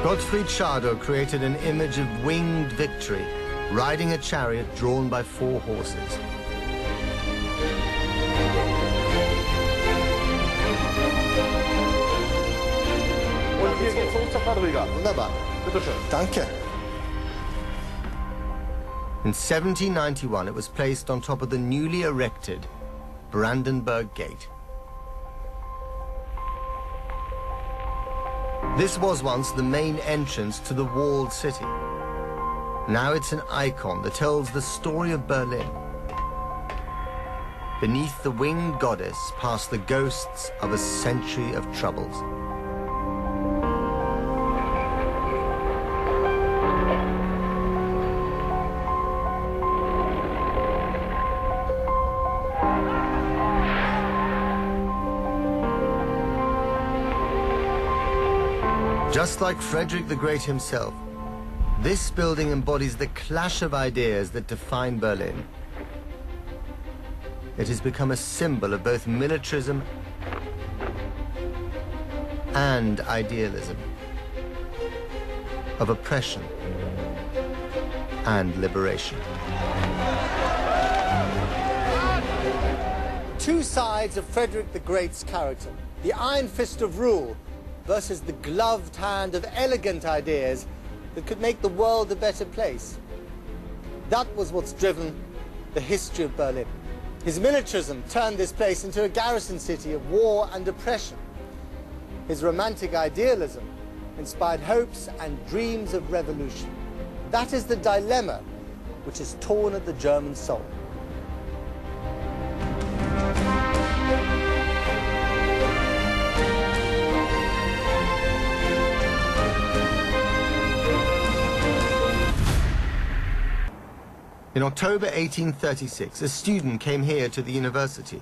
Gottfried Schadow created an image of winged victory, riding a chariot drawn by 4 horses. Und hier geht's hoch zur Quadriga. Wunderbar. Bitte schön. Danke. In 1791, it was placed on top of the newly erected Brandenburg Gate. This was once the main entrance to the walled city. Now it's an icon that tells the story of Berlin. Beneath the winged goddess pass the ghosts of a century of troubles. Just like Frederick the Great himself, this building embodies the clash of ideas that define Berlin. It has become a symbol of both militarism and idealism, of oppression and liberation. Two sides of Frederick the Great's character. The iron fist of rule versus the gloved hand of elegant ideas that could make the world a better place. That was what's driven the history of Berlin. His militarism turned this place into a garrison city of war and oppression. His romantic idealism inspired hopes and dreams of revolution. That is the dilemma which has torn at the German soul. In October 1836, a student came here to the university.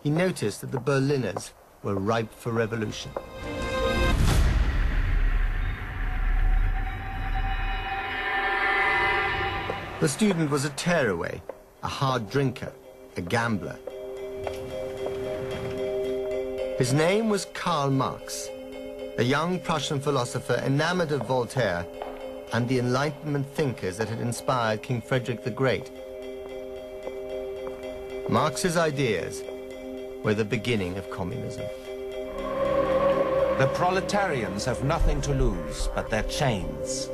He noticed that the Berliners were ripe for revolution. The student was a tearaway, a hard drinker, a gambler. His name was Karl Marx, a young Prussian philosopher enamored of Voltaire and the Enlightenment thinkers that had inspired King Frederick the Great. Marx's ideas were the beginning of communism. The proletarians have nothing to lose but their chains.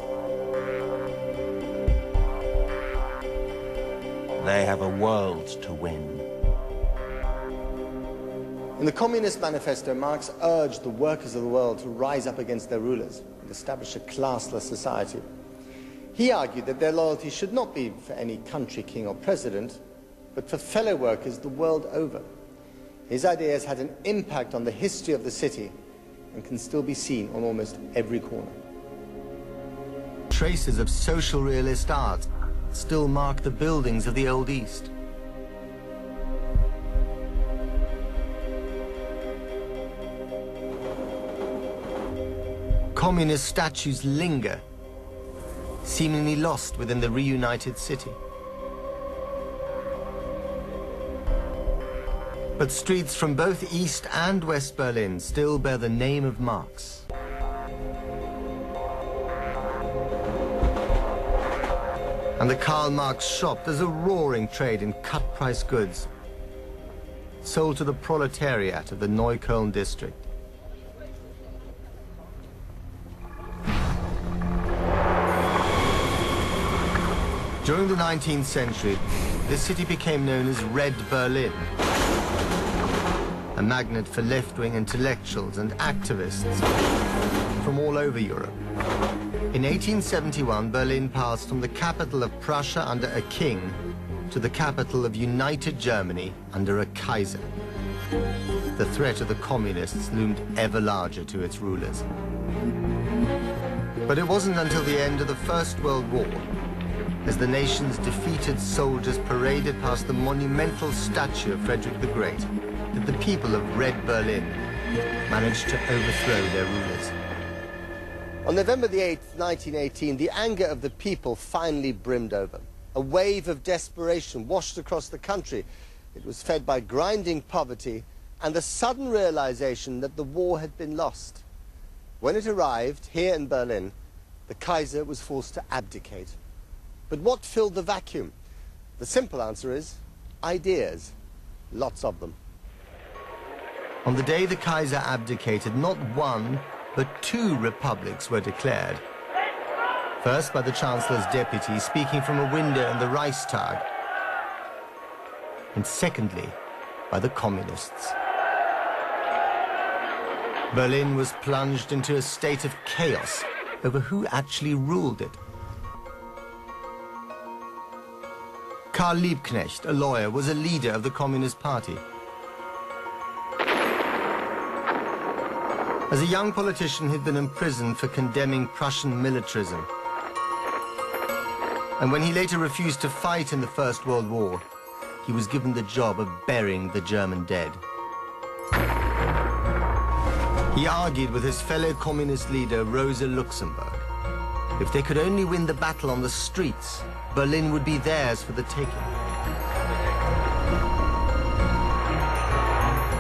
They have a world to win. In the Communist Manifesto, Marx urged the workers of the world to rise up against their rulers and establish a classless society. He argued that their loyalty should not be for any country, king or president, but for fellow workers the world over. His ideas had an impact on the history of the city and can still be seen on almost every corner. Traces of social realist art still mark the buildings of the Old East. Communist statues linger, seemingly lost within the reunited city. But streets from both East and West Berlin still bear the name of Marx. And the Karl Marx shop does a roaring trade in cut-price goods, sold to the proletariat of the Neukölln district. During the 19th century, this city became known as Red Berlin, a magnet for left-wing intellectuals and activists from all over Europe. In 1871, Berlin passed from the capital of Prussia under a king to the capital of united Germany under a Kaiser. The threat of the communists loomed ever larger to its rulers. But it wasn't until the end of the First World War, as the nation's defeated soldiers paraded past the monumental statue of Frederick the Great, that the people of Red Berlin managed to overthrow their rulers. On November the 8th, 1918, the anger of the people finally brimmed over. A wave of desperation washed across the country. It was fed by grinding poverty and the sudden realization that the war had been lost. When it arrived here in Berlin, the Kaiser was forced to abdicate. But what filled the vacuum? The simple answer is ideas. Lots of them. On the day the Kaiser abdicated, not one, but two republics were declared. First by the Chancellor's deputy speaking from a window in the Reichstag, and secondly by the communists. Berlin was plunged into a state of chaos over who actually ruled it. Karl Liebknecht, a lawyer, was a leader of the Communist Party. As a young politician, he'd been imprisoned for condemning Prussian militarism. And when he later refused to fight in the First World War, he was given the job of burying the German dead. He argued with his fellow communist leader, Rosa Luxemburg. If they could only win the battle on the streets, Berlin would be theirs for the taking.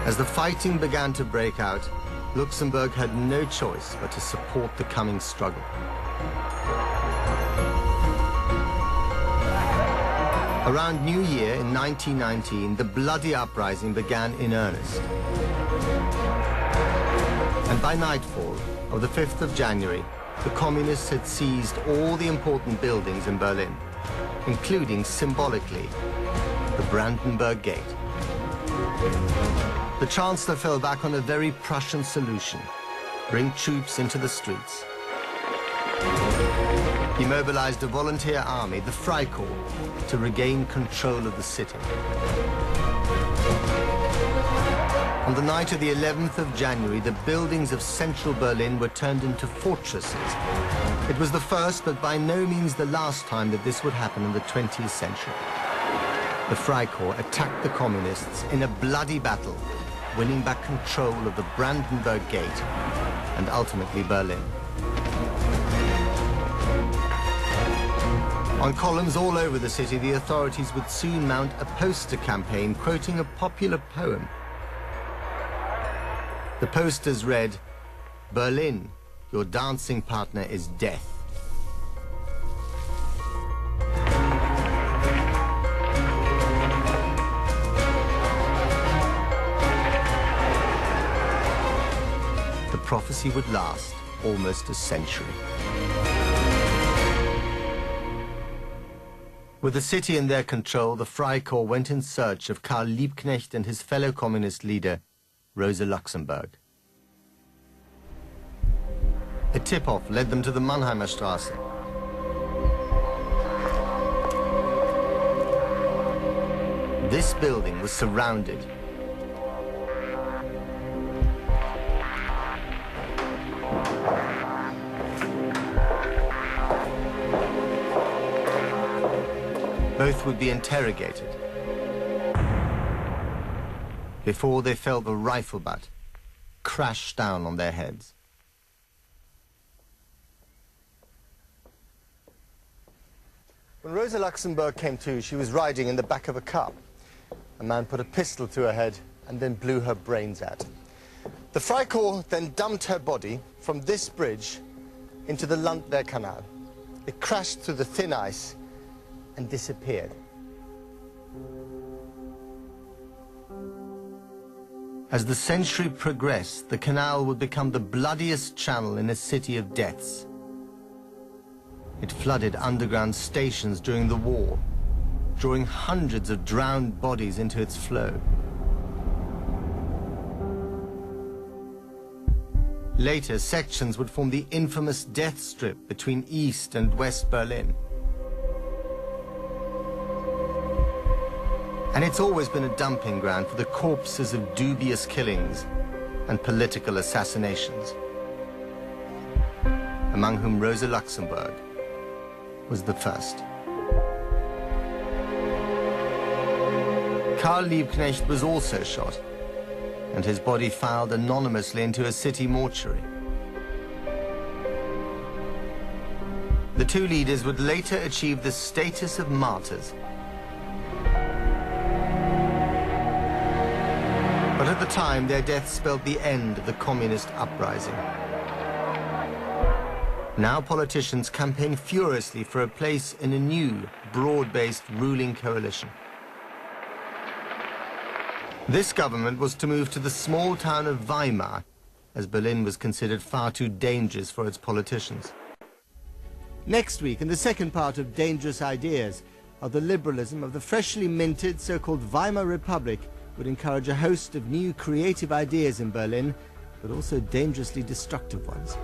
As the fighting began to break out, Luxemburg had no choice but to support the coming struggle. Around New Year in 1919, the bloody uprising began in earnest. And by nightfall of the 5th of January, the communists had seized all the important buildings in Berlin, including, symbolically, the Brandenburg Gate. The Chancellor fell back on a very Prussian solution: bring troops into the streets. He mobilized a volunteer army, the Freikorps, to regain control of the city. On the night of the 11th of January, the buildings of central Berlin were turned into fortresses. It was the first, but by no means the last time that this would happen in the 20th century. The Freikorps attacked the communists in a bloody battle, winning back control of the Brandenburg Gate and ultimately Berlin. On columns all over the city, the authorities would soon mount a poster campaign quoting a popular poem. The posters read, "Berlin, your dancing partner is death." The prophecy would last almost a century. With the city in their control, the Freikorps went in search of Karl Liebknecht and his fellow communist leader, Rosa Luxemburg. A tip-off led them to the Mannheimer Straße. This building was surrounded. Both would be interrogated before they felt the rifle butt crash down on their heads. When Rosa Luxemburg came to, she was riding in the back of a car. A man put a pistol to her head and then blew her brains out. The Freikorps then dumped her body from this bridge into the Landwehr Canal. It crashed through the thin ice and disappeared. As the century progressed, the canal would become the bloodiest channel in a city of deaths. It flooded underground stations during the war, drawing hundreds of drowned bodies into its flow. Later, sections would form the infamous death strip between East and West Berlin. And it's always been a dumping ground for the corpses of dubious killings and political assassinations, among whom Rosa Luxemburg was the first. Karl Liebknecht was also shot, and his body filed anonymously into a city mortuary. The two leaders would later achieve the status of martyrs. But at the time, their death spelled the end of the communist uprising. Now politicians campaign furiously for a place in a new, broad-based ruling coalition. This government was to move to the small town of Weimar, as Berlin was considered far too dangerous for its politicians. Next week, in the second part of Dangerous Ideas, how the liberalism of the freshly minted so-called Weimar Republic would encourage a host of new creative ideas in Berlin, but also dangerously destructive ones.